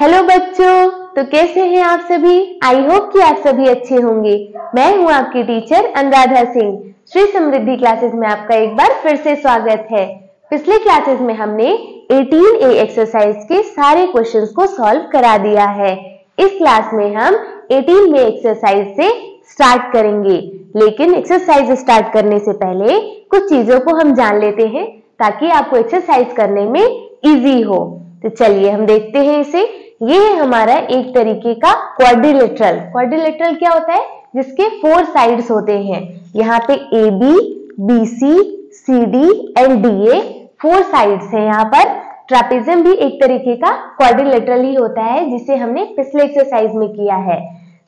Hello बच्चों, तो कैसे हैं आप सभी। आई होप कि आप सभी अच्छे होंगे। मैं हूं आपकी टीचर अनुराधा सिंह। श्री समृद्धि क्लासेस में आपका एक बार फिर से स्वागत है। पिछले क्लासेस में हमने 18A एक्सरसाइज के सारे क्वेश्चंस को सॉल्व करा दिया है। इस क्लास में हम 18B एक्सरसाइज से स्टार्ट करेंगे, लेकिन एक्सरसाइज स्टार्ट करने से पहले कुछ चीजों को हम जान लेते हैं ताकि आपको एक्सरसाइज करने में इजी हो। तो चलिए हम देखते हैं इसे। ये है हमारा एक तरीके का क्वाड्रिलेटरल। क्वाड्रिलेटरल क्या होता है? जिसके 4 साइड्स होते हैं। यहाँ पे AB, BC, CD and DA 4 sides है। यहाँ पर ट्रापेजियम भी एक तरीके का क्वाड्रिलेटरल ही होता है, जिसे हमने पिछले एक्सरसाइज में किया है।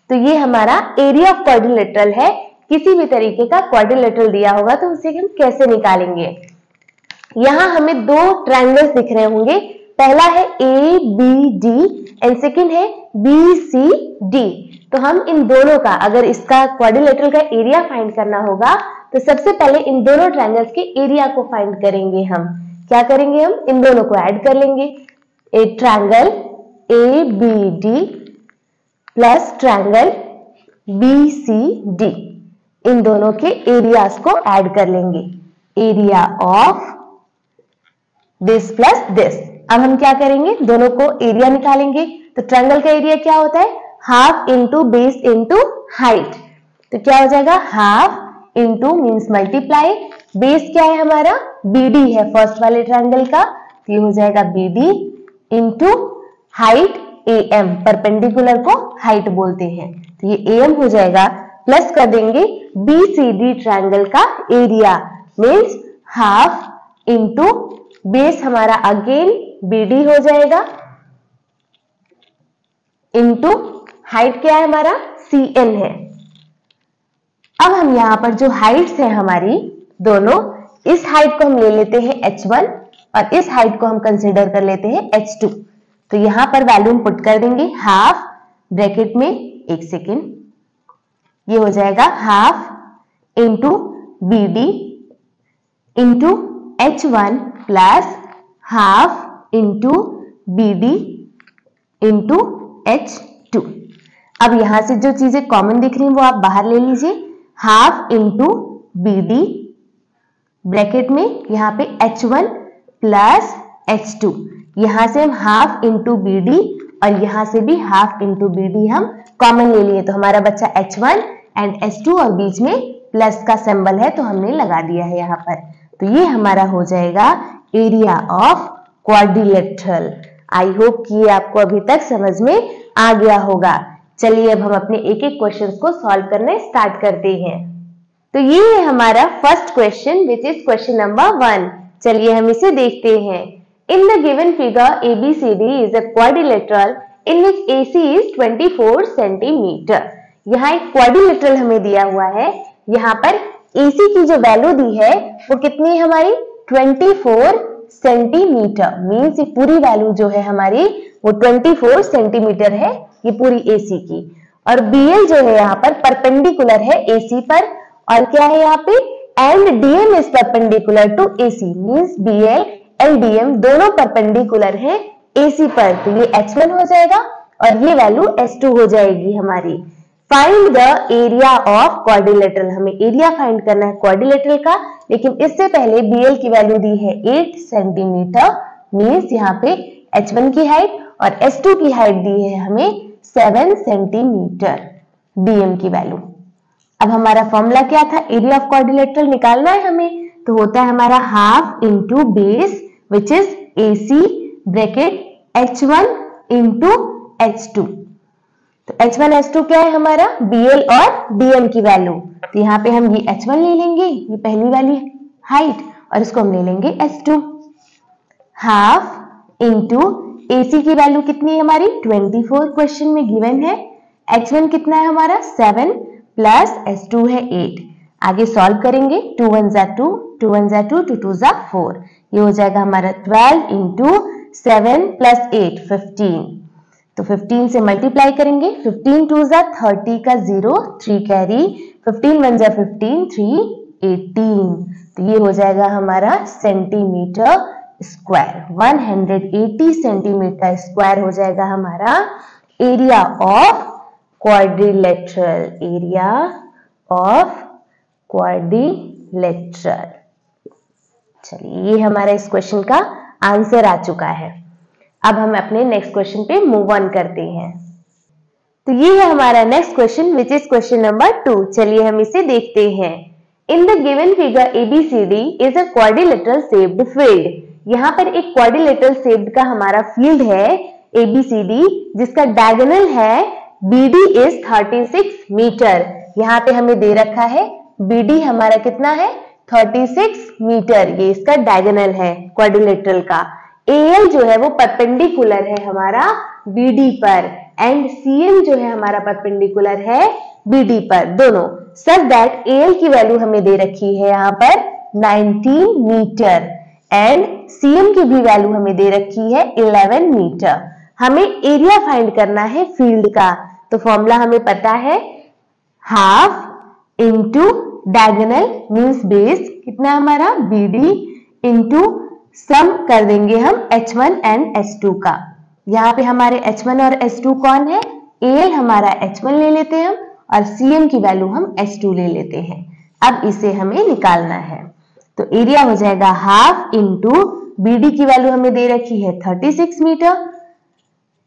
तो ये हमारा एरिया ऑफ क्वाड्रिलेटरल है। किसी भी तरीके का क्वाड्रिलेटरल दिया होगा तो उसे हम कैसे निकालेंगे। यहाँ हमें 2 ट्रायंगल्स दिख रहे होंगे। पहला है ABD एंड सेकंड है BCD। तो हम इन दोनों का, अगर इसका क्वाड्रिलेटरल का एरिया फाइंड करना होगा तो सबसे पहले इन दोनों ट्रायंगल्स के एरिया को फाइंड करेंगे। हम क्या करेंगे? हम इन दोनों को ऐड कर लेंगे। एक triangle ABD plus triangle BCD, इन दोनों के एरियाज को ऐड कर लेंगे। Area of this plus this. अब हम क्या करेंगे? दोनों को एरिया निकालेंगे। तो ट्रायंगल का एरिया क्या होता है? Half into base into height. तो क्या हो जाएगा? Half into means multiply, base क्या है हमारा? BD है फर्स्ट वाले ट्रायंगल का, तो ये हो जाएगा BD into height AM। Perpendicular को हाइट बोलते हैं, तो ये AM हो जाएगा। प्लस कर देंगे BCD ट्रायंगल का area, means half into base हमारा अगेन BD हो जाएगा इंटू हाइट क्या है हमारा? CN है। अब हम यहां पर जो हाइट्स है हमारी दोनों, इस हाइट को हम ले लेते हैं H1 और इस हाइट को हम कंसीडर कर लेते हैं H2। तो यहां पर वैल्यू पुट कर देंगे हाफ ब्रैकेट में, एक सेकेंड, ये हो जाएगा half into BD into H1 plus half into BD into H2। अब यहां से जो चीजें कॉमन दिख रही हैं वो आप बाहर ले लीजिए। हाफ इंटू BD ब्रैकेट में यहाँ पे H1 प्लस H2। यहां से हम हाफ इंटू BD और यहां से भी हाफ इंटू BD हम कॉमन ले लिए, तो हमारा बच्चा H1 एंड H2 और बीच में प्लस का सिंबल है तो हमने लगा दिया है यहाँ पर। तो ये हमारा हो जाएगा area of quadrilateral. I hope कि ये आपको अभी तक समझ में आ गया होगा। चलिए अब हम अपने एक एक क्वेश्चन को सॉल्व करने स्टार्ट करते हैं। तो ये है हमारा first question which is question number 1। चलिए हम इसे देखते हैं। In the given figure ABCD is a quadrilateral in which AC is 24 centimetre. यहाँ एक क्वाड्रिलेटरल हमें दिया हुआ है। यहाँ पर AC की जो वैल्यू दी है वो कितनी है हमारी? 24 सेंटीमीटर। मीन्स ये पूरी वैल्यू जो है हमारी वो 24 सेंटीमीटर है, ये पूरी AC की। और BL जो है यहाँ पर परपेंडिकुलर है AC पर, और क्या है यहाँ पे? And DM is perpendicular to AC। Means BL and DM दोनों परपेंडिकुलर है AC पर। तो ये H1 हो जाएगा और ये वैल्यू H2 हो जाएगी हमारी। Find the area of quadrilateral. हमें एरिया फाइंड करना है क्वाड्रिलेटरल का, लेकिन इससे पहले BL की वैल्यू दी है 8 सेंटीमीटर। मीन्स यहाँ पे H1 की हाइट और H2 की हाइट दी है हमें 7 सेंटीमीटर DM की वैल्यू। अब हमारा फॉर्मूला क्या था? एरिया ऑफ क्वाड्रिलेटरल निकालना है हमें, तो होता है हमारा half into base which is AC bracket H1 into H2। तो H1 H2 क्या है हमारा? BL और DM की वैल्यू। तो यहाँ पे हम ये H1 ले लेंगे, ये पहली वाली हाइट, और इसको हम ले लेंगे H2। हाफ इंटू AC की वैल्यू कितनी है हमारी? 24 क्वेश्चन में गिवन है। H1 कितना है हमारा? 7 प्लस H2 है 8। आगे सॉल्व करेंगे। 2 1 जा 2, 2 1 जा 2, 2 2 जा 4। ये हो जाएगा हमारा 12 इंटू 7 प्लस 8 15। तो 15 से मल्टीप्लाई करेंगे। 15 2 जा 30 का 0, 3 कैरी, 15 1 जा 15, 3 18। तो ये हो जाएगा हमारा सेंटीमीटर स्क्वायर। 180 सेंटीमीटर स्क्वायर हो जाएगा हमारा area of quadrilateral, area of quadrilateral. चलिए, ये हमारा इस क्वेश्चन का आंसर आ चुका है। अब हम अपने नेक्स्ट क्वेश्चन पे मूव ऑन करते हैं। तो ये है हमारा next question which is question number 2। चलिए हम इसे देखते हैं। In the given figure ABCD is a quadrilateral shaped field. यहाँ पर एक क्वाड्रिलेटरल शेप्ड का हमारा फील्ड है ABCD, जिसका डायगोनल है BD इज 36 मीटर। यहाँ पे हमें दे रखा है BD हमारा कितना है 36 मीटर, ये इसका डायगोनल है क्वाड्रिलेटरल का। AL जो है वो परपेंडिकुलर है हमारा BD पर एंड CM जो है हमारा परपेंडिकुलर है BD पर, दोनों। सच दैट AL की वैल्यू हमें दे रखी है यहाँ पर 19 मीटर एंड CM की भी वैल्यू हमें दे रखी है 11 मीटर। हमें एरिया फाइंड करना है फील्ड का, तो फॉर्मूला हमें पता है half into diagonal means base कितना हमारा BD इंटू सम कर देंगे हम H1 एंड H2 का। यहाँ पे हमारे H1 और H2 कौन है, AL हमारा H1 ले लेते हैं हम और CM की वैल्यू हम H2 ले लेते हैं। अब इसे हमें निकालना है, तो एरिया हो जाएगा हाफ इंटू BD की वैल्यू हमें दे रखी है 36 मीटर,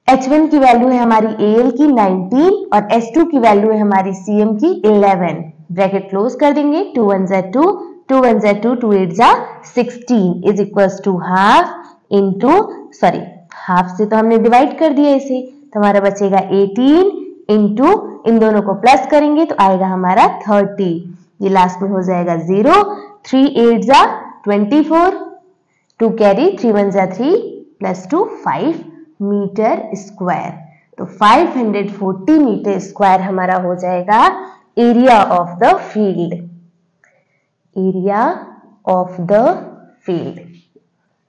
H1 की वैल्यू है हमारी AL की 19 और H2 की वैल्यू है हमारी CM की 11। ब्रैकेट क्लोज कर देंगे, 2 1 जा 2, 2 1 जा 2, 2 8 जा 16 is equals to half into, sorry half से तो हमने डिवाइड कर दिया इसे, तो हमारा बचेगा 18 इंटू इन दोनों को प्लस करेंगे तो आएगा हमारा 30, ये लास्ट में हो जाएगा 0, 3 8 जा 24, 2 कैरी 3 1 जा 3 प्लस 2 5 मीटर स्क्वायर। तो 540 मीटर स्क्वायर हमारा हो जाएगा area of the field, area of the field.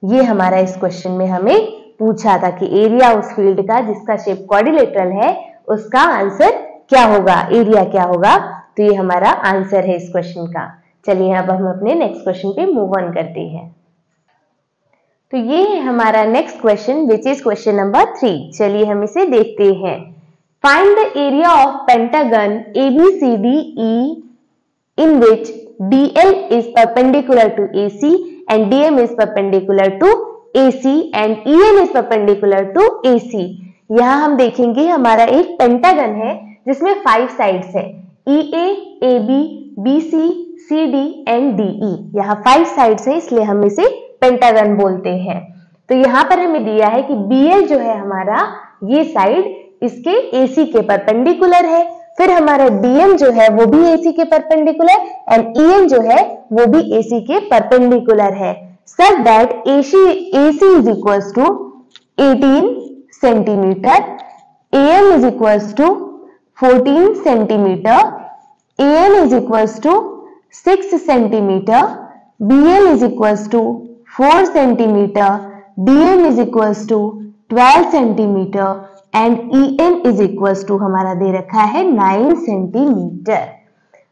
ये हमारा इस क्वेश्चन में हमें पूछा था कि एरिया उस फील्ड का जिसका शेप क्वाड्रिलेटरल है उसका आंसर क्या होगा, एरिया क्या होगा। तो ये हमारा आंसर है इस क्वेश्चन का। चलिए अब हम अपने नेक्स्ट क्वेश्चन पे मूव ऑन करते हैं। तो ये है हमारा next question which is question number 3। चलिए हम इसे देखते हैं। Find the area of pentagon ABCDE in which DL is perpendicular to AC and DM is perpendicular to AC and EN is perpendicular to AC। यहाँ हम देखेंगे हमारा एक पेंटागन है जिसमें 5 साइड्स है, EA, AB, BC, CD and DE। यहाँ 5 sides है इसलिए हम इसे पेंटागन बोलते हैं। तो यहाँ पर हमें दिया है कि BL जो है हमारा ये साइड इसके AC के परपेंडिकुलर है, फिर हमारा DM जो है वो भी AC के परपेंडिकुलर एंड EN जो है वो भी AC के परपेंडिकुलर है। Such that AC is equals to 18 centimetre, AM is equals to 14 centimetre, AN is equals to 6 centimetre, BL is equals to 4 centimetre, DM is equals to 12 centimetre and EN is equals to हमारा दे रखा है 9 centimetre.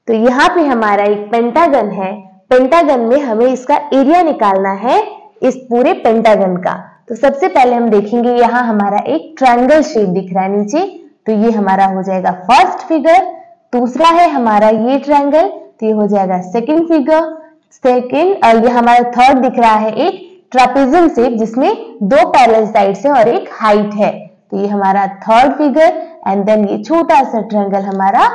तो यहाँ पे हमारा एक pentagon है, पेंटागन में हमें इसका एरिया निकालना है इस पूरे पेंटागन का। तो सबसे पहले हम देखेंगे यहाँ हमारा एक ट्रायंगल शेप दिख रहा है नीचे, तो ये हमारा हो जाएगा फर्स्ट फिगर। दूसरा है हमारा ये ट्रायंगल, तो ये हो जाएगा सेकेंड फिगर। सेकेंड और ये हमारा थर्ड दिख रहा है एक ट्रापेजियम शेप जिसमें 2 पैरेलल साइड्स है और एक हाइट है, तो ये हमारा थर्ड फिगर एंड देन ये छोटा सा ट्रायंगल हमारा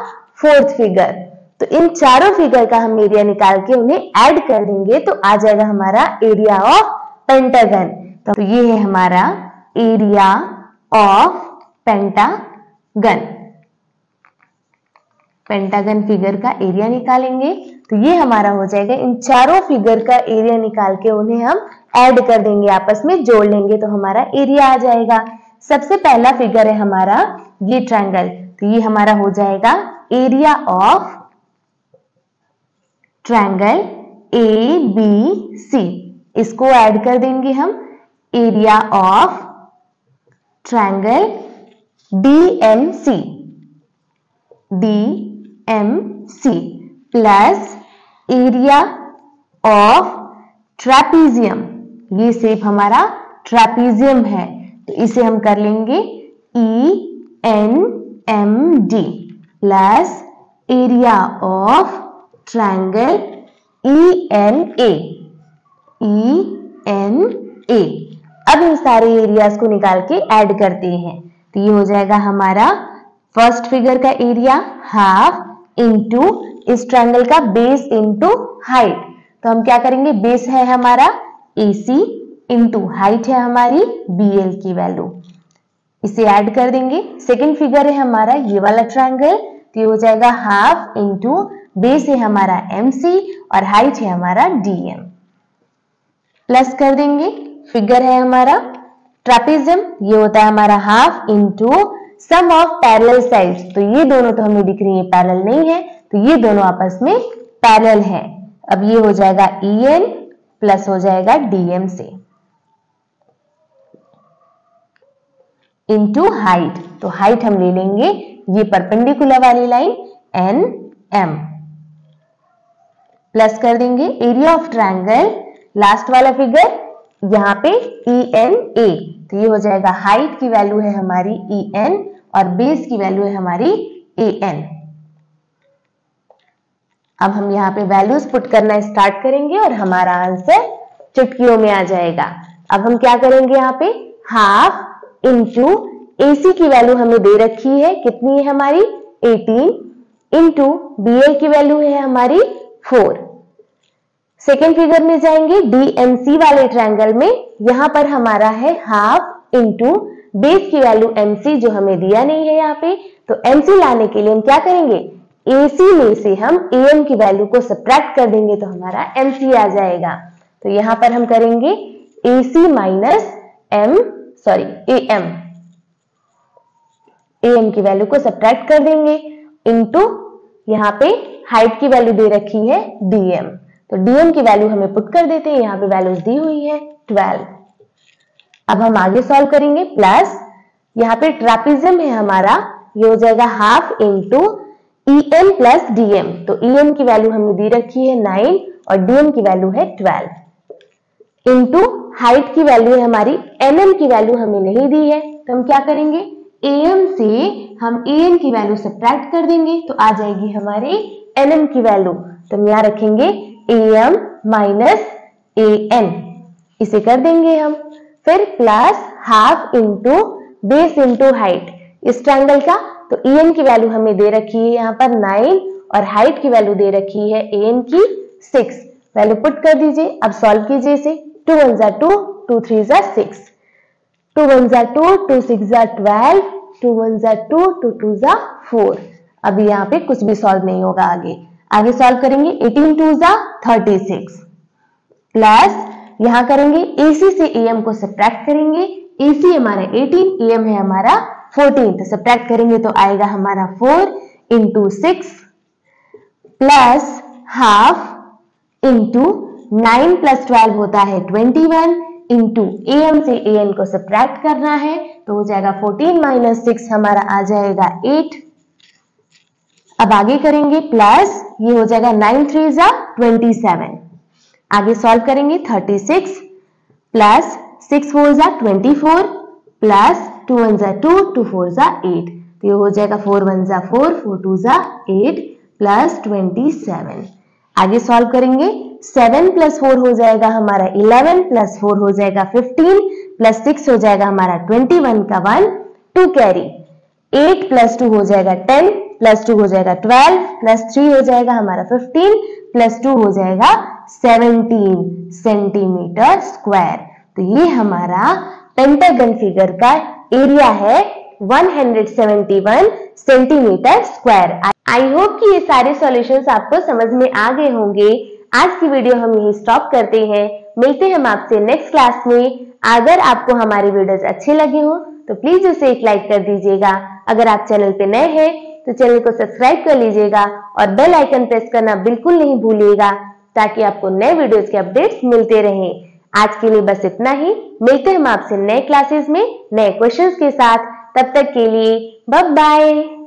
फोर्थ फिगर। तो इन चारों फिगर का हम एरिया निकाल के उन्हें ऐड कर देंगे तो आ जाएगा हमारा एरिया ऑफ पेंटागन। तो ये है हमारा area of pentagon. Pentagon figure का एरिया निकालेंगे तो ये हमारा हो जाएगा, इन चारों फिगर का एरिया निकाल के उन्हें हम ऐड कर देंगे, आपस में जोड़ लेंगे तो हमारा एरिया आ जाएगा। सबसे पहला फिगर है हमारा ये ट्रायंगल, तो ये हमारा हो जाएगा एरिया ऑफ ट्रायंगल ABC। इसको ऐड कर देंगे हम area of triangle DMC plus area of trapezium ये शेप हमारा ट्रेपीजियम है, तो इसे हम कर लेंगे ENMD plus area of triangle ENA। अब इन सारे एरियाज को निकाल के ऐड करते हैं, तो ये हो जाएगा हमारा फर्स्ट फिगर का एरिया हाफ इंटू इस ट्रायंगल का बेस इंटू हाइट। तो हम क्या करेंगे, बेस है हमारा AC इंटू हाइट है हमारी BL की वैल्यू, इसे ऐड कर देंगे। सेकेंड फिगर है हमारा ये वाला ट्रायंगल, तो ये हो जाएगा हाफ इंटू बेस है हमारा MC और हाइट है हमारा DM, प्लस कर देंगे। फिगर है हमारा ट्रेपीजियम, ये होता है हमारा half into sum of parallel sides, तो ये दोनों तो हमें दिख रही है पैरेलल नहीं है, तो ये दोनों आपस में पैरेलल है। अब ये हो जाएगा EN प्लस हो जाएगा DM से इंटू हाइट, तो हाइट हम ले लेंगे ये परपेंडिकुलर वाली लाइन NM, प्लस कर देंगे एरिया ऑफ ट्रायंगल लास्ट वाला फिगर यहाँ पे ENA, तो ये हो जाएगा हाइट की वैल्यू है हमारी EN और बेस की वैल्यू है हमारी AN। अब हम यहाँ पे वैल्यूज पुट करना स्टार्ट करेंगे और हमारा आंसर चुटकियों में आ जाएगा। अब हम क्या करेंगे, यहाँ पे हाफ इंटू AC की वैल्यू हमें दे रखी है, कितनी है हमारी 18 इंटू BL की वैल्यू है हमारी 4। सेकेंड फिगर में जाएंगे DMC वाले ट्रायंगल में, यहां पर हमारा है हाफ इंटू बेस की वैल्यू MC जो हमें दिया नहीं है यहाँ पे, तो MC लाने के लिए हम क्या करेंगे, AC में से हम AM की वैल्यू को सब्ट्रैक्ट कर देंगे तो हमारा MC आ जाएगा। तो यहां पर हम करेंगे AC माइनस AM की वैल्यू को सब्ट्रैक्ट कर देंगे इंटू यहाँ पे हाइट की वैल्यू दे रखी है DM, तो DM की वैल्यू हमें पुट कर देते हैं, यहाँ पे वैल्यूज दी हुई है 12। अब हम आगे सॉल्व करेंगे, प्लस यहाँ पे ट्रेपीजियम है हमारा, ये हो जाएगा half into EN plus DM, तो EN की वैल्यू हमें दी रखी है 9 और DM की वैल्यू है 12 इंटू हाइट की वैल्यू है हमारी NM की वैल्यू हमें नहीं दी है, तो हम क्या करेंगे AM से हम AN की वैल्यू सब्ट्रैक्ट कर देंगे तो आ जाएगी हमारी NM की वैल्यू, तो हम यहाँ रखेंगे AM माइनस AN, इसे कर देंगे हम। फिर plus half into base into height इस ट्रायंगल का, तो EN की वैल्यू हमें दे रखी है यहाँ पर 9 और हाइट की वैल्यू दे रखी है AN की 6, वैल्यू पुट कर दीजिए। अब सॉल्व कीजिए इसे, 2 1 2, 2 3 6, 2 1 2, 2 6 12, 2 1 2, 2 2 4। अभी यहाँ पे कुछ भी सॉल्व नहीं होगा, आगे सॉल्व करेंगे 18 2 36 प्लस यहाँ करेंगे AC से AM को सब्ट्रैक्ट करेंगे, AC हमारा 18, AM है हमारा 14, तो सब्ट्रैक्ट करेंगे तो आएगा हमारा 4 into 6 plus half into 9 plus 12 होता है 21 इंटू AM से AN को सब्ट्रैक्ट करना है, तो हो जाएगा 14 माइनस 6 हमारा आ जाएगा 8। अब आगे करेंगे प्लस, ये हो जाएगा 9 3 27, आगे सॉल्व करेंगे 36 प्लस 6 4 24 प्लस 2 1 2, 2 4 8, तो ये हो जाएगा 4 1 4, 4 2 8 प्लस 27। आगे सॉल्व करेंगे 7 प्लस 4 हो जाएगा हमारा 11 प्लस 4 हो जाएगा 15 प्लस 6 हो जाएगा हमारा 21 का 1 2 कैरी, 8 प्लस 2 हो जाएगा 10 प्लस 2 हो जाएगा 12 प्लस 3 हो जाएगा हमारा 15 प्लस 2 हो जाएगा 17 सेंटीमीटर स्क्वायर। तो ये हमारा पेंटागन फिगर का एरिया है 171 सेंटीमीटर स्क्वायर। आई होप कि ये सारे सॉल्यूशंस आपको समझ में आ गए होंगे। आज की वीडियो हम यही स्टॉप करते हैं, मिलते हैं हम आपसे नेक्स्ट क्लास में। अगर आपको हमारे वीडियोस अच्छे लगे हो तो प्लीज उसे एक लाइक कर दीजिएगा। अगर आप चैनल पे नए हैं तो चैनल को सब्सक्राइब कर लीजिएगा और बेल आइकन प्रेस करना बिल्कुल नहीं भूलिएगा, ताकि आपको नए वीडियोस के अपडेट्स मिलते रहें। आज के लिए बस इतना ही, मिलते हैं हम आपसे नए क्लासेस में नए क्वेश्चंस के साथ। तब तक के लिए बाय बाय।